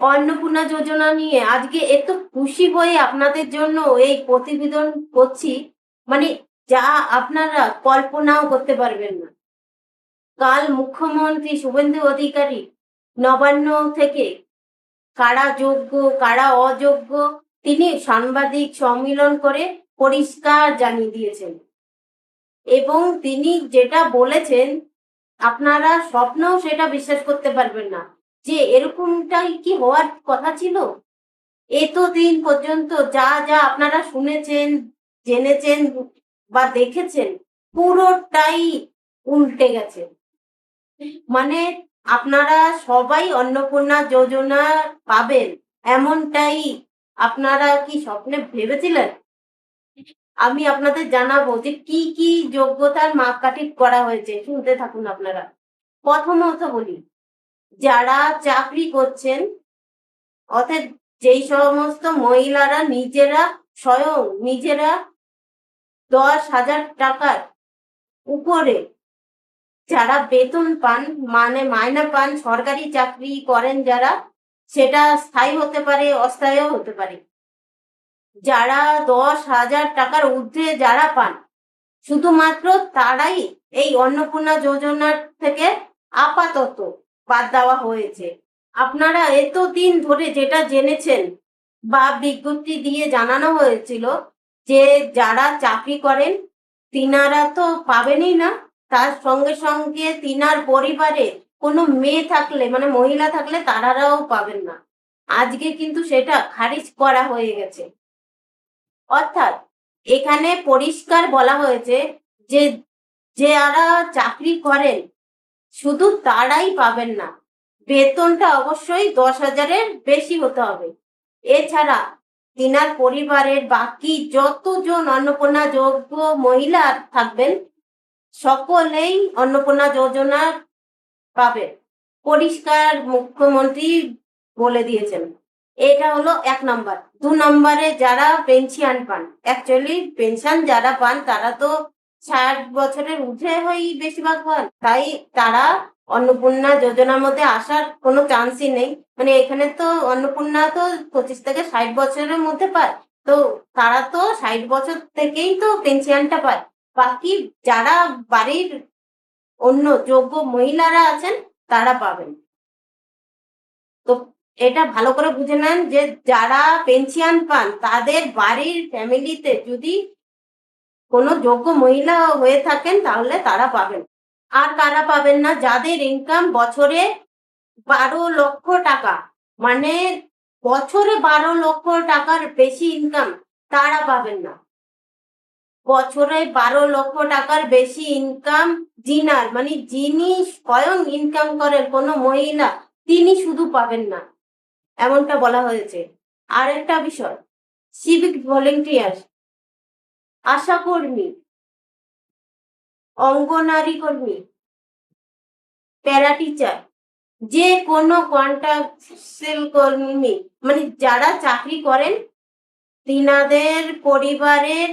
অন্নপূর্ণা যোজনা নিয়ে আজকে এত খুশি হয়ে আপনাদের জন্য এই প্রতিবেদন করছি, মানে যা আপনারা কল্পনাও করতে পারবেন না। কাল মুখ্যমন্ত্রী শুভেন্দু অধিকারী নবান্ন থেকে কারা যোগ্য কারা অযোগ্য তিনি সাংবাদিক সম্মেলন করে পরিষ্কার জানিয়ে দিয়েছেন, এবং তিনি যেটা বলেছেন আপনারা স্বপ্নেও সেটা বিশ্বাস করতে পারবেন না যে এরকমটাই কি হওয়ার কথা ছিল। এতদিন পর্যন্ত যা যা আপনারা শুনেছেন, জেনেছেন বা দেখেছেন, পুরোটাই উল্টে গেছে। মানে আপনারা সবাই অন্নপূর্ণা যোজনা পাবেন এমনটাই আপনারা কি স্বপ্নে ভেবেছিলেন? আমি আপনাদের জানাবো যে কি কি যোগ্যতার মাপকাঠি করা হয়েছে, শুনতে থাকুন আপনারা। প্রথমত বলি, যারা চাকরি করছেন, অর্থাৎ যেই সমস্ত মহিলারা নিজেরা 10,000 টাকার উপরে যারা বেতন পান, মানে মাইনা পান, সরকারি চাকরি করেন যারা, সেটা স্থায়ী হতে পারে, অস্থায়ীও হতে পারে। যারা 10,000 টাকার ঊর্ধ্বে যারা পান, শুধুমাত্র তারাই এই অন্নপূর্ণা যোজনার থেকে আপাতত বাদ দেওয়া হয়েছে। আপনারা এতদিন ধরে যেটা জেনেছেন বা বিজ্ঞপ্তি দিয়ে জানানো হয়েছিল যে যারা চাকরি করেন তিনারা তো পাবেনই না, তার সঙ্গে সঙ্গে তিনার পরিবারে কোনো মেয়ে থাকলে, মানে মহিলা থাকলে তারাও পাবেন না। আজকে কিন্তু সেটা খারিজ করা হয়ে গেছে। অর্থাৎ এখানে পরিষ্কার বলা হয়েছে যে যারা চাকরি করেন শুধু তারাই পাবেন না, বেতনটা অবশ্যই 10,000-এর বেশি হতে হবে। এছাড়া তিনার পরিবারের বাকি যতজন অন্নপূর্ণা যোগ্য মহিলা থাকবেন সকলেই অন্নপূর্ণা যোজনা পাবেন, পরিষ্কার মুখ্যমন্ত্রী বলে দিয়েছেন। এটা হলো 1 নম্বর। 2 নম্বরে যারা পেনশন পান, অ্যাকচুয়ালি পেনশন যারা পান তারা তো 60 বছরের ঊর্ধ্বে হয়েই বেশিরভাগ পান, তাই তারা অন্নপূর্ণা যোজনার মধ্যে আসার কোনো চান্সই নেই। মানে এখানে তো অন্নপূর্ণা তো 25 থেকে 60 বছরের মধ্যে পায়, তো তারা তো 60 বছর থেকেই তো পেনশনটা পায়। বাকি যারা বাড়ির অন্য যোগ্য মহিলারা আছেন তারা পাবেন। তো এটা ভালো করে বুঝে নেন যে যারা পেনশন পান তাদের বাড়ির ফ্যামিলিতে যদি কোনো যোগ্য মহিলা হয়ে থাকেন তাহলে তারা পাবেন। আর কারা পাবেন না? যাদের ইনকাম বছরে 12 লক্ষ টাকা, মানে বছরে 12 লক্ষ টাকার বেশি ইনকাম, তারা পাবেন না। বছরে 12 লক্ষ টাকার বেশি ইনকাম যিনার, মানে যিনি স্বয়ং ইনকাম করেন কোনো মহিলা, তিনি শুধু পাবেন না, এমনটা বলা হয়েছে। আরেকটা বিষয়, সিভিক ভলেন্টিয়ার, আশাকর্মী, অঙ্গনারী কর্মী, প্যারা টিচার, যে কোনো কন্ট্রাকচুয়াল কর্মী, মানে যারা চাকরি করেন তিনাদের পরিবারের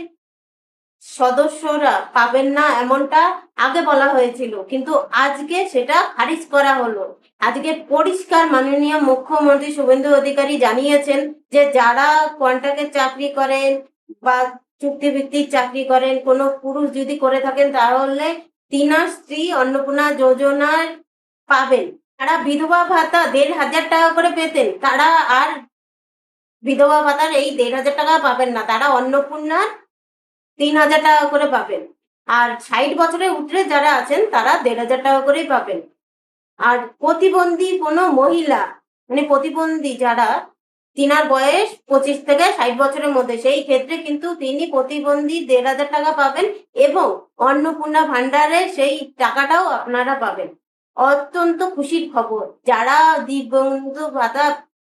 সদস্যরা পাবেন না, এমনটা আগে বলা হয়েছিল, কিন্তু আজকে সেটা খারিজ করা হলো। আজকে পরিষ্কার মাননীয় মুখ্যমন্ত্রী শুভেন্দু অধিকারী জানিয়েছেন যে যারা কন্ট্রাক্টের চাকরি করেন বা চুক্তিভিত্তিক চাকরি করেন, কোনো পুরুষ যদি করে থাকেন তাহলে তিনার স্ত্রী অন্নপূর্ণা যোজনার পাবেন। তারা বিধবা ভাতা 1,500 টাকা করে পেতেন, তারা আর বিধবা ভাতার এই 1,500 টাকা পাবেন না, তারা অন্নপূর্ণার 3,000 টাকা করে পাবেন। আর 60 বছরের ঊর্ধ্বে যারা আছেন তারা 1,500 টাকা করেই পাবেন। আর প্রতিবন্ধী কোনো মহিলা, মানে প্রতিবন্ধী যারা, তিনার বয়স 25 থেকে 60 বছরের মধ্যে, সেই ক্ষেত্রে কিন্তু তিনি প্রতিবন্ধী 1,500 টাকা পাবেন, এবং অন্নপূর্ণা ভান্ডারের সেই টাকাটাও আপনারা পাবেন। অত্যন্ত খুশির খবর। যারা দিব্যাঙ্গ ভাতা,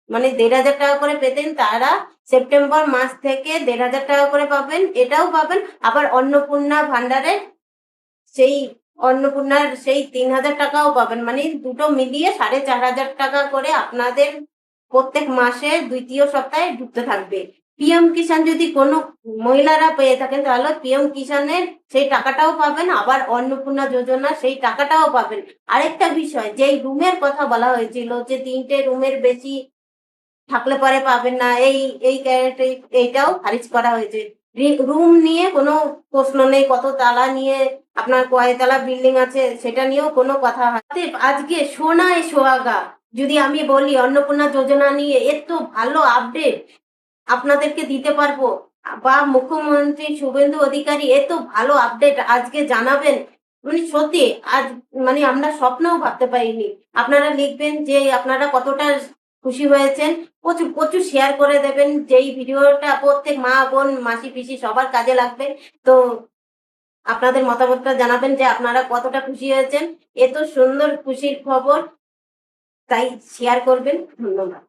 মানে 1,500 টাকা করে পেতেন, তারা সেপ্টেম্বর মাস থেকে 1,500 টাকা করে পাবেন, এটাও পাবেন। আবার অন্নপূর্ণা ভান্ডারের সেই অন্নপূর্ণার সেই 3,000 টাকাও পাবেন, মানে দুটো মিলিয়ে 4,500 টাকা করে আপনাদের প্রত্যেক মাসে দ্বিতীয় সপ্তাহে ঢুকতে থাকবে। পিএম কিষাণ যদি কোনো মহিলারা পেয়ে থাকেন তাহলে পিএম কিষাণের সেই টাকাটাও পাবেন, আবার অন্নপূর্ণা যোজনা সেই টাকাটাও পাবেন। আরেকটা বিষয়, যেই রুমের কথা বলা হয়েছিল যে 3টে রুমের বেশি থাকলে পরে পাবেন না, এই এইটাও খারিজ করা হয়েছে। রুম নিয়ে কোনো প্রশ্ন নেই, কত তালা নিয়ে আপনার কয়তলা বিল্ডিং আছে সেটা নিয়েও কোনো কথা হয়। অতএব আজকে সোনায় সোহাগা যদি আমি বলি অন্নপূর্ণা যোজনা নিয়ে এত ভালো আপডেট আপনাদেরকে দিতে পারবো, বা মুখ্যমন্ত্রী শুভেন্দু অধিকারী এত ভালো আপডেট আজকে জানাবেন, মানে সত্যি আজ মানে আমরা স্বপ্নেও ভাবতে পারিনি। আপনারা লিখবেন যে আপনারা কতটা খুশি হয়েছেন, প্রচুর প্রচুর শেয়ার করে দেবেন, যেই ভিডিওটা প্রত্যেক মা বোন মাসি পিসি সবার কাজে লাগবে। তো আপনাদের মতামতটা জানাবেন যে আপনারা কতটা খুশি হয়েছেন, এত সুন্দর খুশির খবর, তাই শেয়ার করবেন। ধন্যবাদ।